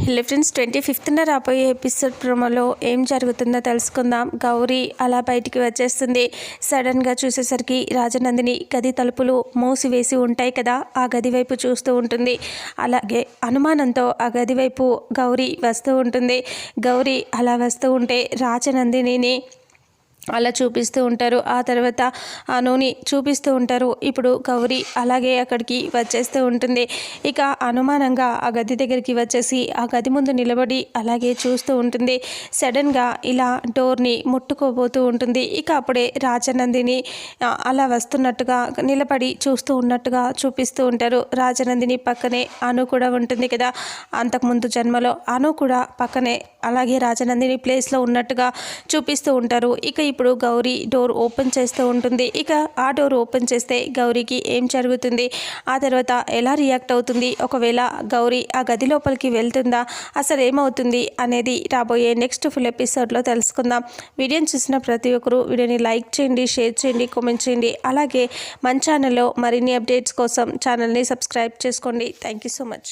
Hello friends, 25న రాబోయే episode ప్రోమోలో ఏం జరుగుతుందో తెలుసుకుందాం. గౌరీ అలా బయటికి వచ్చేస్తుంది. సడన్గా చూసేసరికి రాజనందిని గది తలుపులు మూసివేసి ఉంటాయి కదా, ఆ గది వైపు చూస్తూ ఉంటుంది. అలాగే అనుమానంతో ఆ గది వైపు గౌరీ వస్తూ ఉంటుంది. గౌరీ అలా వస్తూ ఉంటే రాజనందినిని అలా చూపిస్తూ ఉంటారు. ఆ తర్వాత అనుని చూపిస్తూ ఉంటారు. ఇప్పుడు గౌరీ అలాగే అక్కడికి వచ్చేస్తూ ఉంటుంది. ఇక అనుమానంగా ఆ గది దగ్గరికి వచ్చేసి ఆ గది ముందు నిలబడి అలాగే చూస్తూ ఉంటుంది. సడన్గా ఇలా డోర్ని ముట్టుకోబోతూ ఉంటుంది. ఇక అప్పుడే రాజనందిని అలా వస్తున్నట్టుగా నిలబడి చూస్తూ ఉన్నట్టుగా చూపిస్తూ ఉంటారు. రాజనందిని పక్కనే అను కూడా ఉంటుంది కదా, అంతకుముందు జన్మలో అను కూడా పక్కనే అలాగే రాజనందిని ప్లేస్లో ఉన్నట్టుగా చూపిస్తూ ఉంటారు. ఇక ఇప్పుడు గౌరీ డోర్ ఓపెన్ చేస్తూ ఉంటుంది. ఇక ఆ డోర్ ఓపెన్ చేస్తే గౌరీకి ఏం జరుగుతుంది, ఆ తర్వాత ఎలా రియాక్ట్ అవుతుంది, ఒకవేళ గౌరీ ఆ గది లోపలికి వెళ్తుందా, అసలు ఏమవుతుంది అనేది రాబోయే నెక్స్ట్ ఫుల్ ఎపిసోడ్లో తెలుసుకుందాం. వీడియోని చూసిన ప్రతి ఒక్కరూ వీడియోని లైక్ చేయండి, షేర్ చేయండి, కామెంట్ చేయండి. అలాగే మన ఛానల్లో మరిన్ని అప్డేట్స్ కోసం ఛానల్ని సబ్స్క్రైబ్ చేసుకోండి. Thank you so much.